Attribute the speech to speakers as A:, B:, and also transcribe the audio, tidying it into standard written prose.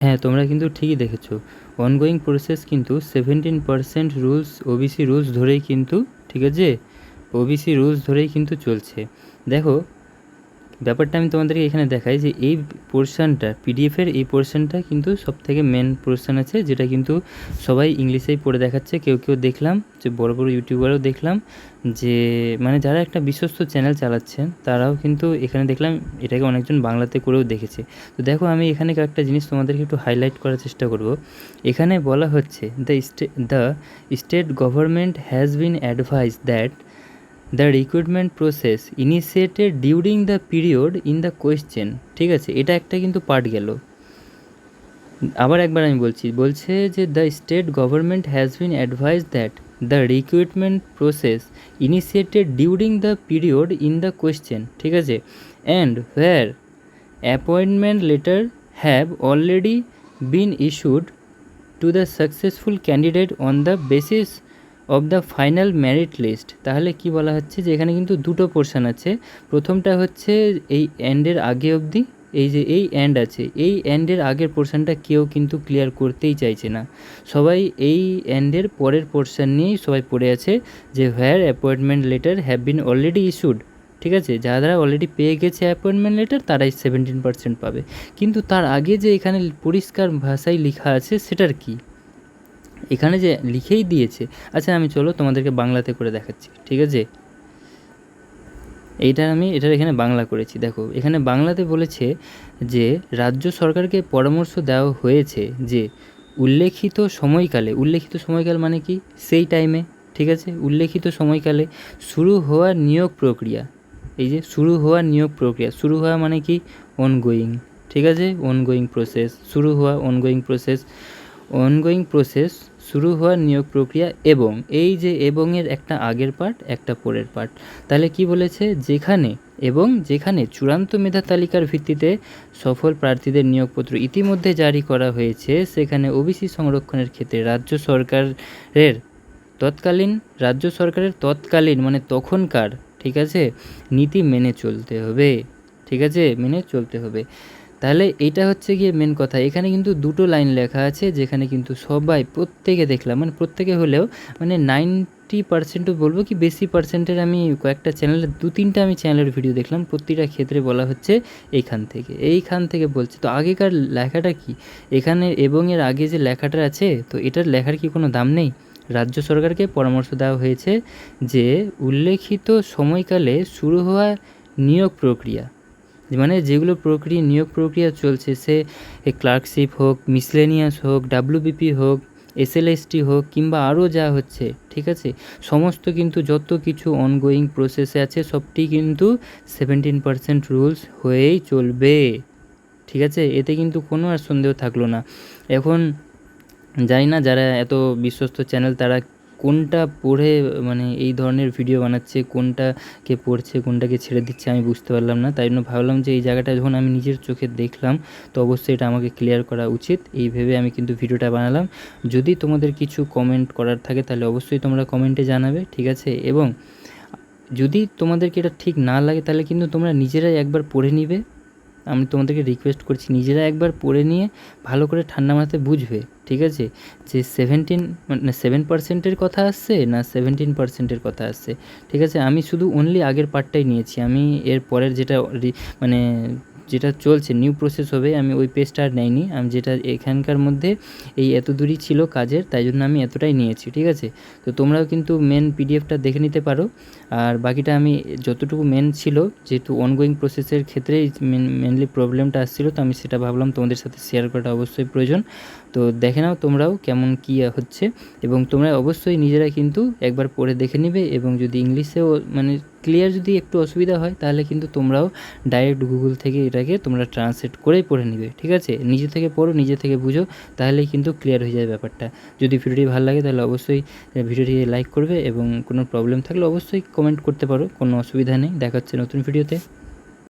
A: হ্যাঁ, তোমরা কিন্তু ঠিকই দেখেছো। অনগোয়িং প্রসেস কিন্তু 17% রুলস, ওবিসি রুলস ধরেই কিন্তু, ঠিক আছে, ওবিসি রুলস ধরেই কিন্তু চলছে। দেখো, ব্যাপারটা আমি তোমাদেরকে এখানে দেখাই যে এই পোর্শনটা, পিডিএফের এই পোর্শনটা কিন্তু সবথেকে মেন পোর্শন আছে, যেটা কিন্তু সবাই ইংলিশেই পড়ে দেখাচ্ছে। কেউ কেউ দেখলাম যে বড় বড় ইউটিউবারও দেখলাম যে মানে যারা একটা বিশ্বস্ত চ্যানেল চালাচ্ছেন তারাও কিন্তু এখানে দেখলাম এটাকে অনেকজন বাংলাতে করেও দেখেছে। তো দেখো, আমি এখানে একটা জিনিস তোমাদেরকে একটু হাইলাইট করার চেষ্টা করব। এখানে বলা হচ্ছে the state government has been advise that the recruitment process initiated during the period in the question. ঠিক আছে, এটা একটা কিন্তু পার্ট গেল। আবার একবার আমি বলছে যে the state government has been advise that the recruitment process initiated during the period in the question, ঠিক আছে, and where appointment letter have already been issued to the successful candidate on the basis of the final merit list. তাহলে কি বলা হচ্ছে যে এখানে কিন্তু দুটো পোর্শন আছে। প্রথমটা হচ্ছে এই এন্ডের আগে অবধি, এই যে এই এন্ড আছে, এই এন্ডের আগের পোর্শনটা কেউ কিন্তু ক্লিয়ার করতেই চাইছে না। সবাই এই এন্ডের পরের পোর্শন নিয়েই সবাই পড়ে আছে যে where appointment letter have been already issued. ঠিক আছে, যারা অলরেডি পেয়ে গেছে অ্যাপয়েন্টমেন্ট লেটার তারাই 17% পাবে। কিন্তু তার আগে যে এখানে পরিষ্কার ভাষায় লেখা আছে সেটার কি, এখানে যে লিখেই দিয়েছে। আচ্ছা, আমি চলো তোমাদেরকে বাংলাতে করে দেখাচ্ছি, ঠিক আছে। এটার এখানে বাংলা করেছি। দেখো, এখানে বাংলাতে বলেছে যে রাজ্য সরকারকে পরামর্শ দেওয়া হয়েছে যে উল্লেখিত সময়কাল মানে কি, সেই টাইমে, ঠিক আছে, উল্লেখিত সময়কালে শুরু হওয়া নিয়োগ প্রক্রিয়া, এই যে শুরু হওয়া নিয়োগ প্রক্রিয়া, শুরু হওয়া মানে কি, অনগোয়িং, ঠিক আছে, অনগোয়িং প্রসেস, শুরু হওয়া অনগোয়িং প্রসেস শুরু হওয়া নিয়োগ প্রক্রিয়া, এবং এই যে এবংয়ের একটা আগের পার্ট একটা পরের পার্ট। তাহলে কি বলেছে, যেখানে চূড়ান্ত মেধা তালিকার ভিত্তিতে সফল প্রার্থীদের নিয়োগপত্র ইতিমধ্যে জারি করা হয়েছে, সেখানে ওবিসি সংরক্ষণের ক্ষেত্রে রাজ্য সরকারের তৎকালীন মানে তখনকার, ঠিক আছে, নীতি মেনে চলতে হবে, ঠিক আছে, মেনে চলতে হবে। তাহলে এইটা হচ্ছে গিয়ে মেন কথা। এখানে কিন্তু দুটো লাইন লেখা আছে, যেখানে কিন্তু সবাই প্রত্যেকে দেখলাম, মানে প্রত্যেকে হলেও মানে 90%ও বলবো কি বেশি পার্সেন্টের, আমি কয়েকটা চ্যানেলের 2-3টা আমি চ্যানেলের ভিডিও দেখলাম, প্রতিটা ক্ষেত্রে বলা হচ্ছে এইখান থেকে বলছে। তো আগেকার লেখাটা কি, এখানে এবং এর আগে যে লেখাটা আছে, তো এটার লেখার কি কোনো দাম নেই? রাজ্য সরকারকে পরামর্শ দেওয়া হয়েছে যে উল্লেখিত সময়কালে শুরু হওয়া নিয়োগ প্রক্রিয়া, মানে যেগুলো নিয়োগ প্রক্রিয়া চলছে, সে ক্লার্কশিপ হোক, মিসলেনিয়াস হোক, ডাব্লিউবিপি হোক, এসএলএসটি হোক, কিংবা আরও যা হচ্ছে, ঠিক আছে, সমস্ত কিন্তু যত কিছু অনগোয়িং প্রসেসে আছে সবটি কিন্তু 17% রুলস হয়েই চলবে, ঠিক আছে। এতে কিন্তু কোনো আর সন্দেহ থাকলো না। এখন জানি না যারা এত বিশ্বস্ত চ্যানেল তারা কোনটা পড়ে মানে এই ধরনের ভিডিও বানাচ্ছে, কোনটাকে পড়ছে কোনটাকে ছেড়ে দিচ্ছে আমি বুঝতে পারলাম না। তাই জন্য ভাবলাম যে এই জায়গাটা যখন আমি নিজের চোখে দেখলাম তো অবশ্যই এটা আমাকে ক্লিয়ার করা উচিত, এই ভেবে আমি কিন্তু ভিডিওটা বানালাম। যদি তোমাদের কিছু কমেন্ট করার থাকে তাহলে অবশ্যই তোমরা কমেন্টে জানাবে, ঠিক আছে। এবং যদি তোমাদেরকে এটা ঠিক না লাগে তাহলে কিন্তু তোমরা নিজেরাই একবার পড়ে নিবে। আমি তোমাদেরকে রিকোয়েস্ট করছি, নিজেরা একবার পড়ে নিয়ে ভালো করে ঠান্ডা মাথায় বুঝবে, ঠিক আছে, যে 7% কথা আসছে না 17% কথা আসছে, ঠিক আছে। আমি শুধু অনলি আগের পার্টটাই নিয়েছি, আমি এর পরের যেটা চলছে নিউ প্রসেস হবে আমি ওই পেজটা আর নেইনি, আমি যেটা এখানকার মধ্যে এই এত দূরই ছিল কাজের, তাই জন্য আমি এতটাই নিয়েছি, ঠিক আছে। তো তোমরাও কিন্তু মেন পিডিএফটা দেখে নিতে পারো। আর বাকিটা আমি যতটুকু মেন ছিল, যেহেতু অনগোয়িং প্রসেসের ক্ষেত্রেই মেনলি প্রবলেমটা আসছিলো, তো আমি সেটা ভাবলাম তোমাদের সাথে শেয়ার করাটা অবশ্যই প্রয়োজন। তো দেখে নাও তোমরাও কেমন কী হচ্ছে, এবং তোমরা অবশ্যই নিজেরা কিন্তু একবার পড়ে দেখে নিবে। এবং যদি ইংলিশেও মানে ক্লিয়ার যদি একটু অসুবিধা হয় তাহলে কিন্তু তোমরাও ডাইরেক্ট গুগল থেকে এটাকে তোমরা ট্রান্সলেট করেই পড়ে নিবে, ঠিক আছে। নিজে থেকে পড়ো, নিজে থেকে বুঝো, তাহলেই কিন্তু ক্লিয়ার হয়ে যায় ব্যাপারটা। যদি ভিডিওটি ভালো লাগে তাহলে অবশ্যই ভিডিওটি লাইক করবে, এবং কোনো প্রবলেম থাকলে অবশ্যই কমেন্ট করতে পারো, কোনো অসুবিধা নেই। দেখা হচ্ছে নতুন ভিডিওতে।